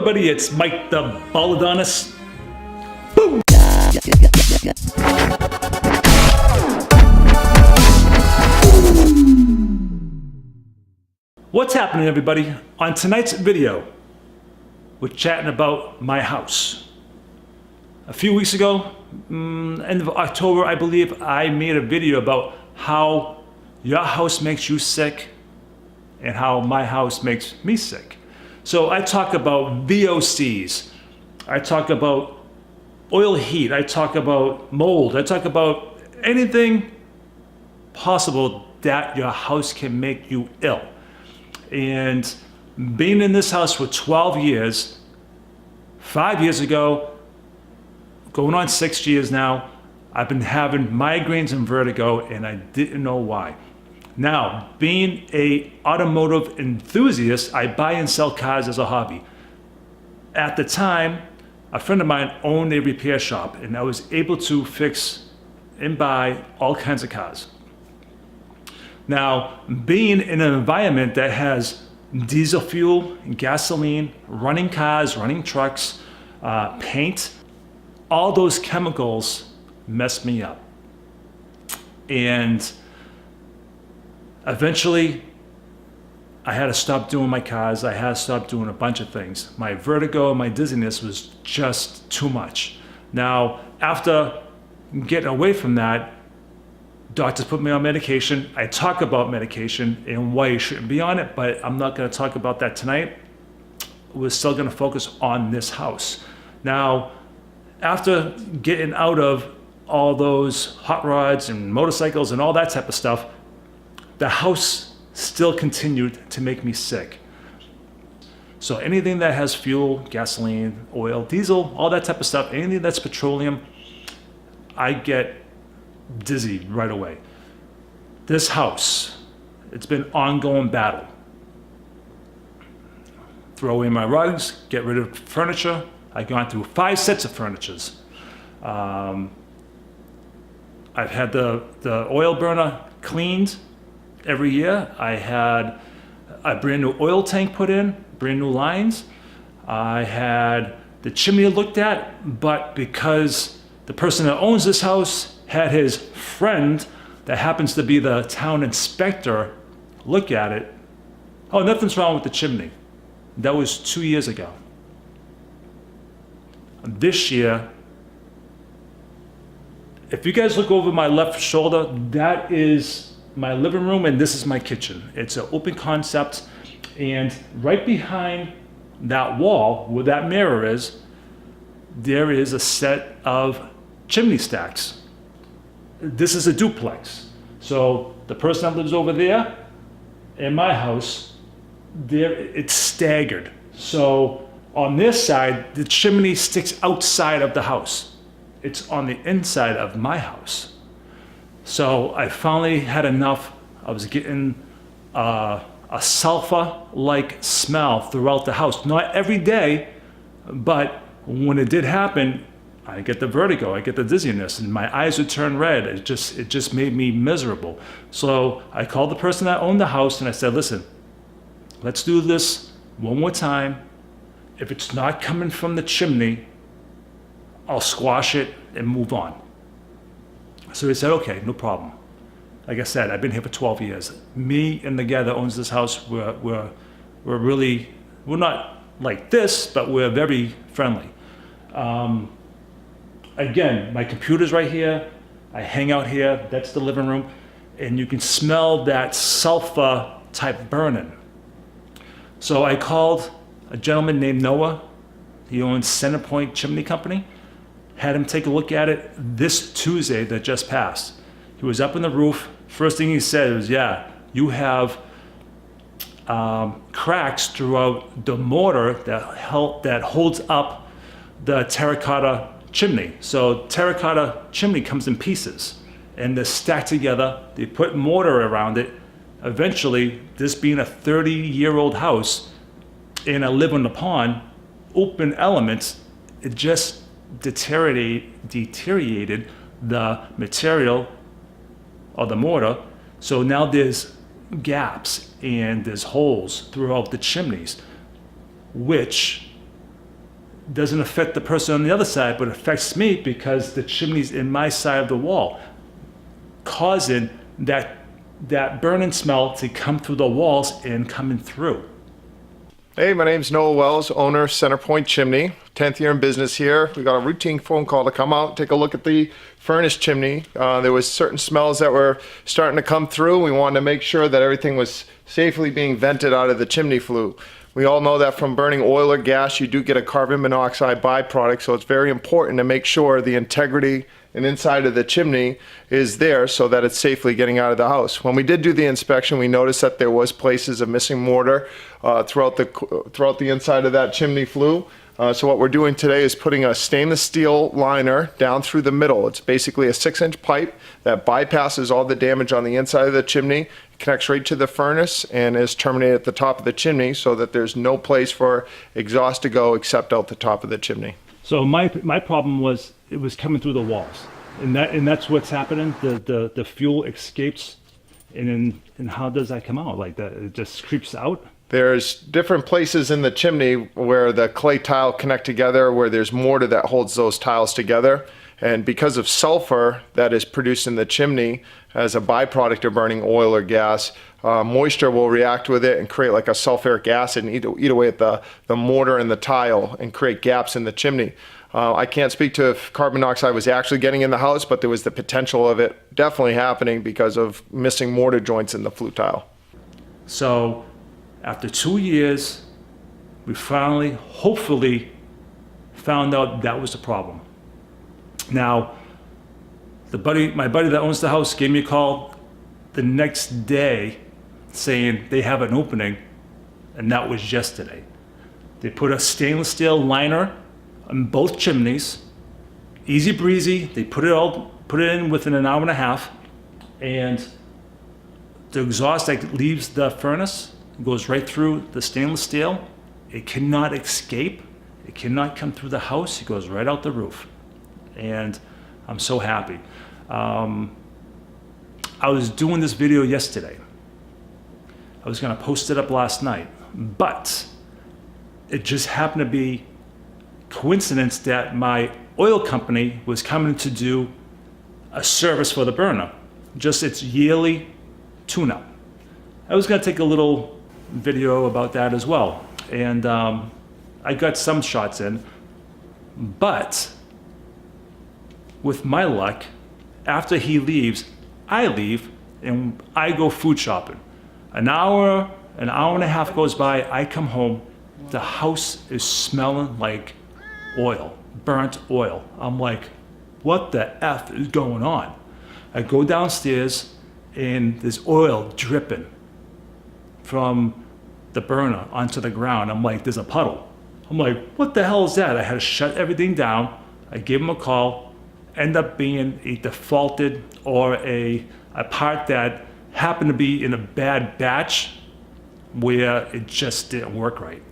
everybody, it's Mike the Baldadonis. Boom! What's happening, everybody? On tonight's video, we're chatting about my house. A few weeks ago, end of October, I believe, I made a video about how your house makes you sick and how my house makes me sick. So I talk about VOCs, I talk about oil heat, I talk about mold, I talk about anything possible that your house can make you ill. And being in this house for 12 years, 5 years ago, going on 6 years now, I've been having migraines and vertigo, and I didn't know why. Now, being an automotive enthusiast, I buy and sell cars as a hobby. At the time, a friend of mine owned a repair shop, and I was able to fix and buy all kinds of cars. Now, being in an environment that has diesel fuel, gasoline, running cars, running trucks, paint, all those chemicals mess me up. And eventually, I had to stop doing my cars. I had to stop doing a bunch of things. My vertigo, my dizziness was just too much. Now, after getting away from that, doctors put me on medication. I talk about medication and why you shouldn't be on it, but I'm not going to talk about that tonight. We're still going to focus on this house. Now, after getting out of all those hot rods and motorcycles and all that type of stuff, the house still continued to make me sick. So anything that has fuel, gasoline, oil, diesel, all that type of stuff, anything that's petroleum, I get dizzy right away. This house, it's been an ongoing battle. Throw away my rugs, get rid of furniture. I've gone through 5 sets of furnitures. I've had the oil burner cleaned every year. I had a brand new oil tank put in, brand new lines. I had the chimney looked at, but because the person that owns this house had his friend that happens to be the town inspector look at it. Oh, nothing's wrong with the chimney. That was 2 years ago. This year, if you guys look over my left shoulder, that is my living room and this is my kitchen. It's an open concept, and right behind that wall where that mirror is, there is a set of chimney stacks. This is a duplex. So the person that lives over there in my house, there it's staggered. So on this side, the chimney sticks outside of the house. It's on the inside of my house. So I finally had enough. I was getting a sulfur-like smell throughout the house. Not every day, but when it did happen, I get the vertigo, I get the dizziness, and my eyes would turn red. It just made me miserable. So I called the person that owned the house and I said, listen, let's do this one more time. If it's not coming from the chimney, I'll squash it and move on. So he said, okay, no problem. Like I said, I've been here for 12 years. Me and the guy that owns this house, we're not like this, but we're very friendly. Again, my computer's right here. I hang out here. That's the living room. And you can smell that sulfur type burning. So I called a gentleman named Noah. He owns Centerpoint Chimney Company. Had him take a look at it this Tuesday that just passed. He was up on the roof. First thing he said was, yeah, you have cracks throughout the mortar that holds up the terracotta chimney. So terracotta chimney comes in pieces and they're stacked together. They put mortar around it. Eventually, this being a 30-year-old house and I live on the pond, open elements, it just deteriorated the material of the mortar. So now there's gaps and there's holes throughout the chimneys, which doesn't affect the person on the other side, but affects me because the chimney's in my side of the wall, causing that burning smell to come through the walls and coming through. Hey, my name's Noah Wells, owner, Centerpoint Chimney. 10th year in business here. We got a routine phone call to come out, take a look at the furnace chimney. There was certain smells that were starting to come through. We wanted to make sure that everything was safely being vented out of the chimney flue. We all know that from burning oil or gas, you do get a carbon monoxide byproduct, so it's very important to make sure the integrity and inside of the chimney is there so that it's safely getting out of the house. When we did do the inspection, we noticed that there was places of missing mortar throughout the inside of that chimney flue. So what we're doing today is putting a stainless steel liner down through the middle. It's basically a 6-inch pipe that bypasses all the damage on the inside of the chimney, connects right to the furnace, and is terminated at the top of the chimney so that there's no place for exhaust to go except out the top of the chimney. So my problem was it was coming through the walls, and that's what's happening. The fuel escapes, and how does that come out like that? It just creeps out. There's different places in the chimney where the clay tile connect together, where there's mortar that holds those tiles together. And because of sulfur that is produced in the chimney as a byproduct of burning oil or gas, moisture will react with it and create like a sulfuric acid and eat away at the mortar and the tile and create gaps in the chimney. I can't speak to if carbon monoxide was actually getting in the house, but there was the potential of it definitely happening because of missing mortar joints in the flue tile. So after 2 years, we finally, hopefully, found out that was the problem. Now, my buddy that owns the house gave me a call the next day saying they have an opening, and that was yesterday. They put a stainless steel liner on both chimneys, easy breezy. They put it in within an hour and a half, and the exhaust that leaves the furnace goes right through the stainless steel. It cannot escape. It cannot come through the house. It goes right out the roof. And I'm so happy. I was doing this video yesterday. I was gonna post it up last night, but it just happened to be coincidence that my oil company was coming to do a service for the burner, just its yearly tune-up. I was gonna take a little video about that as well, and I got some shots in, but with my luck, after he leaves, I leave and I go food shopping. An hour and a half goes by, I come home, the house is smelling like oil, burnt oil. I'm like, what the F is going on? I go downstairs and there's oil dripping from the burner onto the ground. I'm like, there's a puddle. I'm like, what the hell is that? I had to shut everything down. I gave him a call. End up being a defaulted or a part that happened to be in a bad batch where it just didn't work right.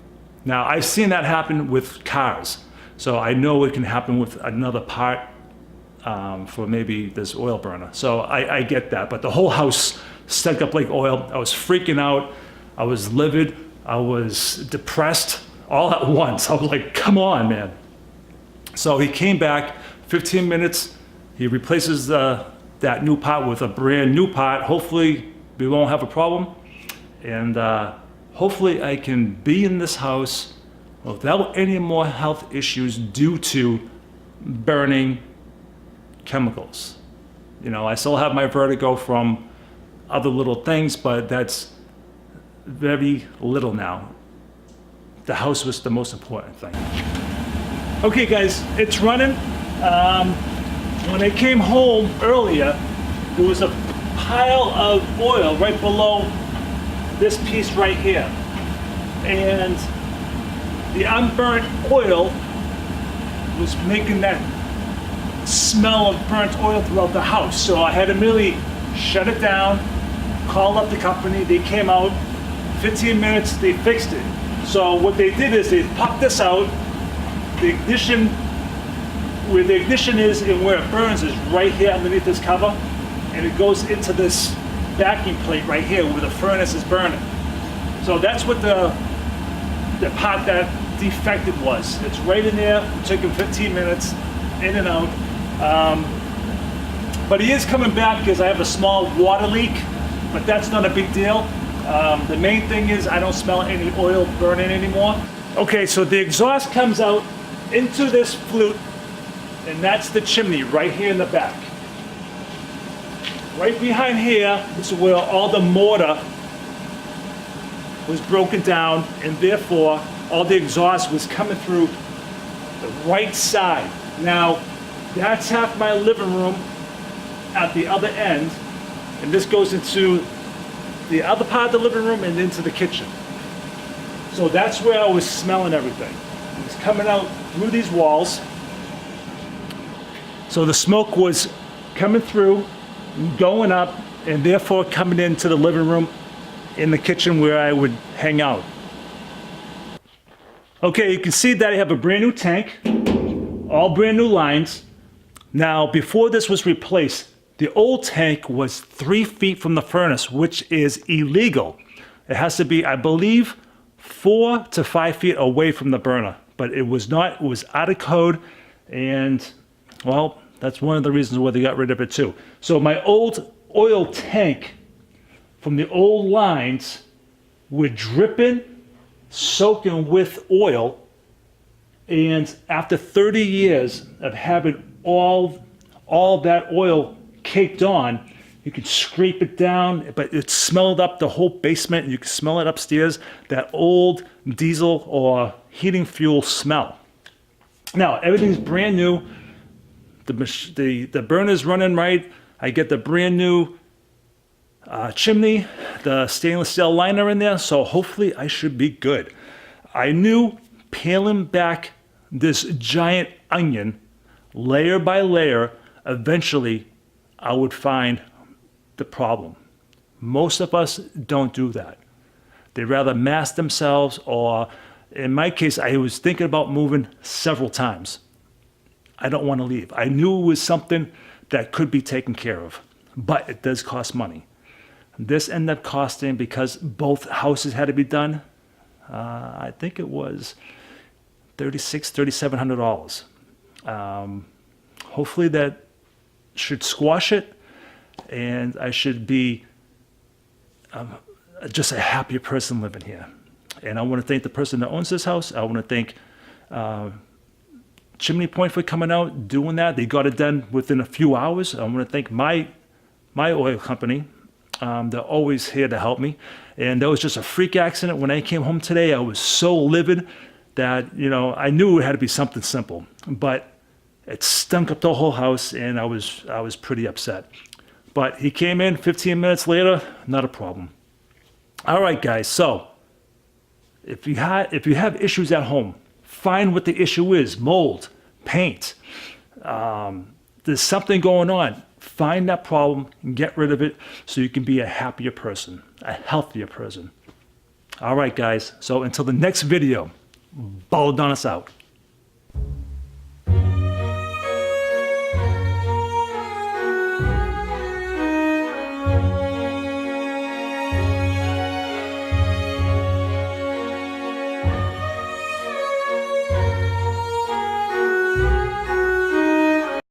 Now, I've seen that happen with cars, so I know it can happen with another part for maybe this oil burner. So I get that, but the whole house stunk up like oil. I was freaking out. I was livid. I was depressed all at once. I was like, come on, man. So he came back. 15 minutes, he replaces that new pot with a brand new pot. Hopefully we won't have a problem. And hopefully I can be in this house without any more health issues due to burning chemicals. You know, I still have my vertigo from other little things, but that's very little now. The house was the most important thing. Okay guys, it's running. When I came home earlier, there was a pile of oil right below this piece right here. And the unburnt oil was making that smell of burnt oil throughout the house. So I had to immediately shut it down, call up the company, they came out, 15 minutes, they fixed it. So what they did is they popped this out, the ignition, where the ignition is and where it burns is right here underneath this cover, and it goes into this backing plate right here where the furnace is burning. So that's what the part that defect it was. It's right in there. It took him 15 minutes, in and out. But he is coming back because I have a small water leak, but that's not a big deal. The main thing is I don't smell any oil burning anymore. Okay, so the exhaust comes out into this flute, and that's the chimney right here in the back. Right behind here is where all the mortar was broken down, and therefore all the exhaust was coming through the right side. Now, that's half my living room at the other end, and this goes into the other part of the living room and into the kitchen. So that's where I was smelling everything. It's coming out through these walls. So the smoke was coming through, going up, and therefore coming into the living room, in the kitchen where I would hang out. Okay, you can see that I have a brand new tank, all brand new lines. Now, before this was replaced, the old tank was 3 feet from the furnace, which is illegal. It has to be, I believe, 4 to 5 feet away from the burner, but it was not, it was out of code, and well, that's one of the reasons why they got rid of it too. So my old oil tank from the old lines were dripping, soaking with oil, and after 30 years of having all that oil caked on, you could scrape it down, but it smelled up the whole basement, and you could smell it upstairs, that old diesel or heating fuel smell. Now, everything's brand new. The burner's running right. I get the brand new chimney, the stainless steel liner in there, so hopefully I should be good. I knew peeling back this giant onion, layer by layer, eventually I would find the problem. Most of us don't do that. They rather mask themselves, or in my case, I was thinking about moving several times. I don't want to leave. I knew it was something that could be taken care of, but it does cost money. This ended up costing, because both houses had to be done, I think it was $3,700. Hopefully that should squash it, and I should be just a happier person living here. And I want to thank the person that owns this house. I want to thank Chimney Point for coming out, doing that. They got it done within a few hours. I want to thank my oil company. They're always here to help me. And that was just a freak accident. When I came home today, I was so livid that, you know, I knew it had to be something simple. But it stunk up the whole house, and I was pretty upset. But he came in 15 minutes later, not a problem. All right, guys. So if you have issues at home, find what the issue is: mold, paint. There's something going on. Find that problem and get rid of it so you can be a happier person, a healthier person. All right, guys. So until the next video, Baldadonis out.